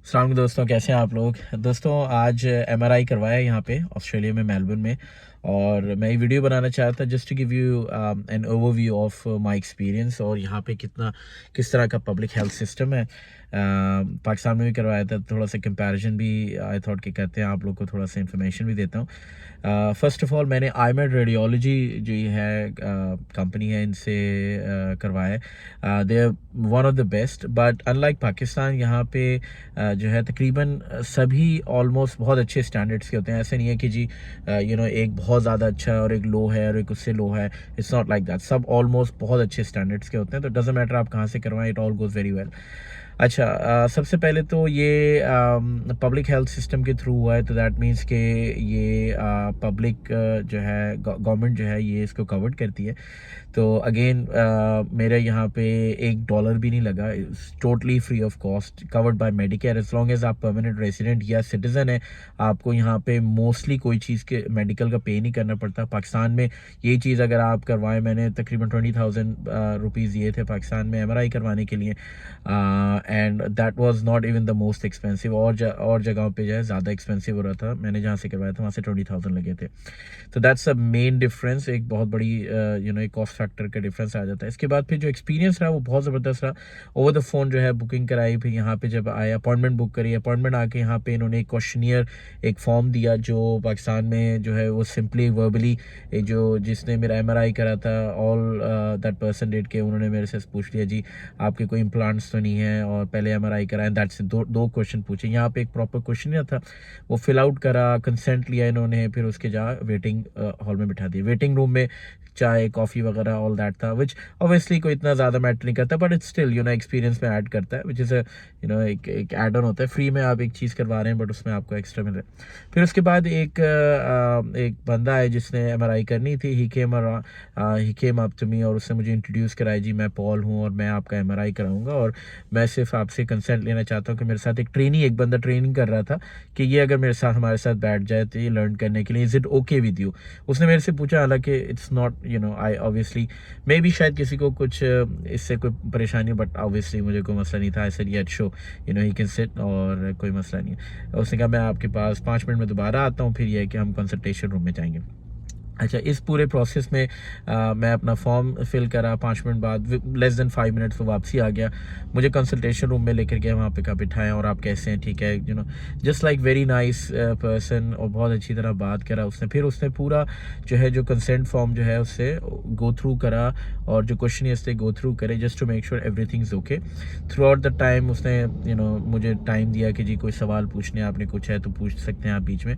सलाम दोस्तों, कैसे हैं आप लोग। दोस्तों आज एमआरआई करवाया यहाँ पे ऑस्ट्रेलिया में, मेलबर्न में। और मैं ये वीडियो बनाना चाहा था just to give you an overview of my experience और यहाँ पे किस तरह का पब्लिक हेल्थ सिस्टम है। पाकिस्तान में भी करवाया था, थोड़ा सा कंपैरिजन भी आई थॉट कि कहते हैं आप लोग को थोड़ा सा इन्फॉर्मेशन भी देता हूँ। फ़र्स्ट ऑफ़ ऑल मैंने आईमेड रेडियोलॉजी जो ये है कंपनी है, इनसे करवाया है। They are one of the best, but unlike Pakistan यहाँ पे जो है तकरीबन सभी ऑलमोस्ट बहुत अच्छे स्टैंडर्ड्स के होते हैं। ऐसे नहीं है कि जी एक बहुत ज़्यादा अच्छा है और एक लो है और एक उससे लो है। It's not like that. सब ऑलमोस्ट बहुत अच्छे स्टैंडर्ड्स के होते हैं, तो डजेंट मैटर आप कहाँ से करवाएं, it all goes very well. अच्छा, सबसे पहले तो ये पब्लिक हेल्थ सिस्टम के थ्रू हुआ है, तो दैट मीन्स कि ये पब्लिक जो है गवर्नमेंट जो है ये इसको कवर्ड करती है। तो अगेन मेरे यहाँ पे $1 भी नहीं लगा। Totally free of cost, covered by Medicare. As long as आप परमानेंट रेजिडेंट या सिटीज़न है, आपको यहाँ पे मोस्टली कोई चीज़ के मेडिकल का पे नहीं करना पड़ता। पाकिस्तान में ये चीज़ अगर आप करवाएं, मैंने तकरीबन 20,000 रुपीज़ दिए थे पाकिस्तान में एमआरआई करवाने के लिए, and that was not even the most expensive. और जगहों पे जो है ज़्यादा एक्सपेंसिव हो रहा था। मैंने जहाँ से करवाया था वहाँ से 20,000 लगे थे। तो दैट्स अ मेन डिफरेंस, एक बहुत बड़ी एक कॉस्ट फैक्टर का डिफरेंस आ जाता है। इसके बाद फिर जो एक्सपीरियंस रहा वो बहुत ज़बरदस्त रहा। ओवर द फ़ोन जो है बुकिंग कराई, फिर यहाँ पे जब आया अपॉइंटमेंट बुक करी, अपॉइंटमेंट आके यहाँ पे इन्होंने एक क्वेश्चनियर, एक फॉर्म दिया जो पाकिस्तान में जो है वो सिंपली वर्बली जो जिसने मेरा एमआरआई करा था, ऑल दैट पर्सन डेट के उन्होंने मेरे से पूछ लिया जी आपके कोई इम्प्लांट्स तो नहीं है और पहले एमआरआई कराएं। दैट्स दो क्वेश्चन पूछे। यहाँ पे एक प्रॉपर क्वेश्चन था, वो फिल आउट करा, कंसेंट लिया इन्होंने, फिर उसके जा वेटिंग हॉल में बिठा दिया। वेटिंग रूम में चाय कॉफ़ी वगैरह ऑल दैट था, विच ऑब्वियसली कोई इतना ज़्यादा मैटर नहीं करता, बट इट्स स्टिल एक्सपीरियंस में ऐड करता है, विच इज़ एक एड ऑन होता है। फ्री में आप एक चीज़ करवा रहे हैं बट उसमें आपको एक्स्ट्रा मिल रहा है। फिर उसके बाद एक बंदा है जिसने एमआरआई करनी थी। ही केम अप टू मी और उसने मुझे इंट्रोड्यूस कराया, जी मैं पॉल हूँ और मैं आपका एमआरआई कराऊंगा और मैं सिर्फ आपसे कंसेंट लेना चाहता हूँ कि मेरे साथ एक बंदा ट्रेनिंग कर रहा था कि ये अगर मेरे साथ हमारे साथ बैठ जाए तो ये लर्न करने के लिए, is it okay with you. उसने मेरे से पूछा, हालांकि it's not I obviously may be शायद किसी को कुछ इससे कोई परेशानी, बट ऑब्वियसली मुझे कोई मसला नहीं था। I said yet show he can sit और कोई मसला नहीं है। उसने कहा मैं आपके पास 5 मिनट में दोबारा आता हूँ, फिर यह है कि हम कंसल्टेशन रूम में जाएंगे। अच्छा, इस पूरे प्रोसेस में मैं अपना फॉर्म फिल करा, 5 मिनट बाद लेस देन 5 मिनट्स वो वापसी आ गया। मुझे कंसल्टेशन रूम में लेकर गया, वहाँ पे कहा बिठाएं और आप कैसे हैं, ठीक है, just like very nice person, और बहुत अच्छी तरह बात करा उसने। फिर उसने पूरा जो कंसेंट फॉर्म जो है उससे गो थ्रू करा और जो क्वेश्चन थे गो थ्रू करे, just to make sure everything is okay. Throughout the time उसने मुझे टाइम दिया कि जी कोई सवाल पूछने आपने कुछ है तो पूछ सकते हैं आप बीच में।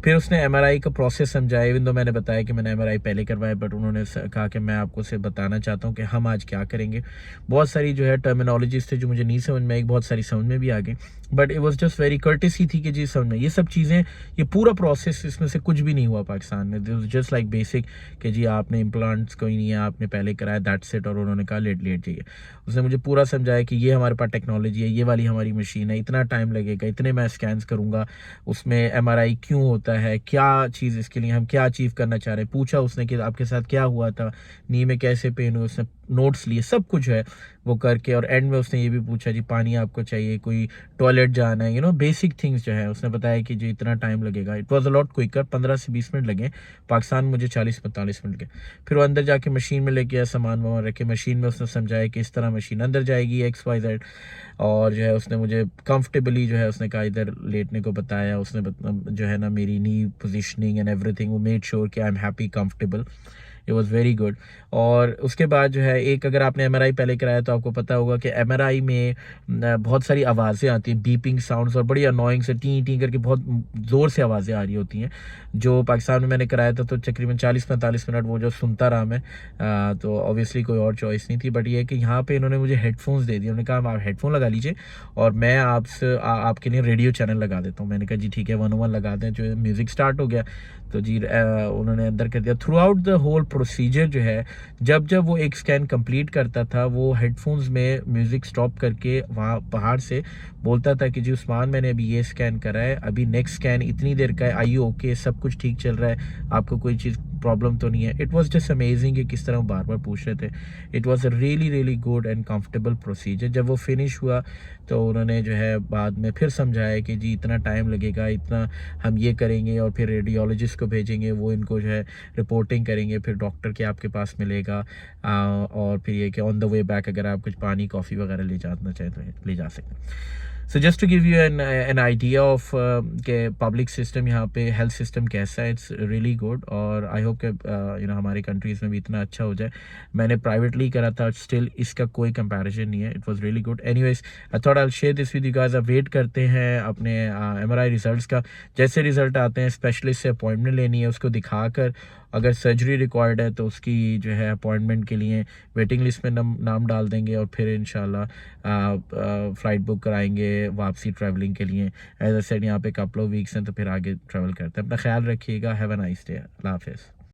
फिर उसने एमआरआई का प्रोसेस समझाया, इवन दो मैंने बताया कि मैंने एमआरआई पहले करवाया, बट उन्होंने कहा कि मैं आपको से बताना चाहता हूँ कि हम आज क्या करेंगे। बहुत सारी जो है टर्मिनोलॉजीज थे जो मुझे नहीं समझ में आई, बहुत सारी समझ में भी आ गई, but it was just very courtesy थी कि जी समझ में ये सब चीज़ें, ये पूरा प्रोसेस इसमें से कुछ भी नहीं हुआ पाकिस्तान में। जस्ट लाइक बेसिक कि जी आपने इम्प्लांट्स कोई नहीं है, आपने पहले कराया, दैट्स इट, और उन्होंने कहा लेट जाइए। उसने मुझे पूरा समझाया कि ये हमारे पास टेक्नोलॉजी है, ये वाली हमारी मशीन है, इतना टाइम लगेगा, इतने मैं स्कैन्स करूँगा, उसमें एमआरआई क्यों होता है, क्या चीज़ इसके लिए हम क्या अचीव करना चाह रहे हैं। पूछा उसने कि आपके साथ क्या हुआ था, नी में कैसे पेन हुई, उसने नोट्स लिए, सब कुछ है वो करके। और एंड में उसने ये भी पूछा जी पानी आपको चाहिए, कोई टॉयलेट जाना है, बेसिक थिंग्स जो है उसने बताया कि जी इतना टाइम लगेगा। It was a lot quicker, 15 से 20 मिनट लगे। पाकिस्तान में मुझे 40-45 मिनट लगे। फिर वो अंदर जाके मशीन में लेके आया, सामान वामान रखे मशीन में, उसने समझाया कि इस तरह मशीन अंदर जाएगी XYZ, और जो है उसने मुझे कंफर्टेबली जो है उसने कहा इधर लेटने को बताया। उसने जो है ना मेरी नी पोजीशनिंग एंड एवरीथिंग, वो मेड श्योर कि I am happy, comfortable, it was very good. और उसके बाद जो है एक, अगर आपने एमआरआई पहले कराया तो आपको पता होगा कि एमआरआई में बहुत सारी आवाज़ें आती हैं, बीपिंग साउंड्स, और बड़ी अनोइंग से टी टी करके बहुत ज़ोर से आवाज़ें आ रही होती हैं। जो पाकिस्तान में मैंने कराया था तो तकरीबन 40-45 मिनट वो जो सुनता रहा मैं। तो ऑब्वियसली कोई और चॉइस नहीं थी, बट ये है कि यहाँ पे इन्होंने मुझे हेडफोन्स दे दिए। उन्होंने कहा आप हेडफोन लगा लीजिए और मैं आपके लिए रेडियो चैनल लगा देता हूँ। मैंने कहा जी ठीक है, 101 लगा दें। जो म्यूज़िक स्टार्ट हो गया तो जी उन्होंने अंदर कर दिया। Throughout the whole procedure जो है, जब वो एक स्कैन कंप्लीट करता था, वो हेडफोन्स में म्यूज़िक स्टॉप करके वहाँ बाहर से बोलता था कि जी उस्मान मैंने अभी ये स्कैन करा है, अभी नेक्स्ट स्कैन इतनी देर का है, आइए ओके, सब कुछ ठीक चल रहा है, आपको कोई चीज़ प्रॉब्लम तो नहीं है। इट वाज जस्ट अमेजिंग कि किस तरह वो बार-बार पूछ रहे थे। It was a really really good and comfortable procedure. जब वो फिनिश हुआ तो उन्होंने जो है बाद में फिर समझाया कि जी इतना टाइम लगेगा, इतना हम ये करेंगे और फिर रेडियोलॉजिस्ट को भेजेंगे, वो इनको जो है रिपोर्टिंग करेंगे, फिर डॉक्टर के आपके पास मिलेगा। और फिर ये कि ऑन द वे बैक अगर आप कुछ पानी कॉफ़ी वगैरह ले जाना चाहें तो ले जा सकते हैं। So just to give you an idea of के पब्लिक सिस्टम यहाँ पे हेल्थ सिस्टम कैसा है, इट्स रियली गुड। और आई होप कि यू नो हमारी कंट्रीज़ में भी इतना अच्छा हो जाए। मैंने प्राइवेटली करा था, स्टिल इसका कोई कंपैरिजन नहीं है। It was really good. Anyways I thought I will share this with you guys. अब वेट करते हैं अपने एमआरआई रिजल्ट्स का। जैसे रिजल्ट आते हैं स्पेशलिस्ट से अपॉइंटमेंट लेनी है, उसको दिखाकर अगर सर्जरी रिक्वायर्ड है तो उसकी जो है अपॉइंटमेंट के लिए वेटिंग लिस्ट में नाम डाल देंगे और फिर इंशाल्लाह फ़्लाइट बुक कराएंगे वापसी ट्रैवलिंग के लिए। एज आई सेड यहाँ पे कपल ऑफ वीक्स हैं तो फिर आगे ट्रैवल करते हैं। अपना ख्याल रखिएगा। Have a nice day. अल्लाह हाफ़िज़।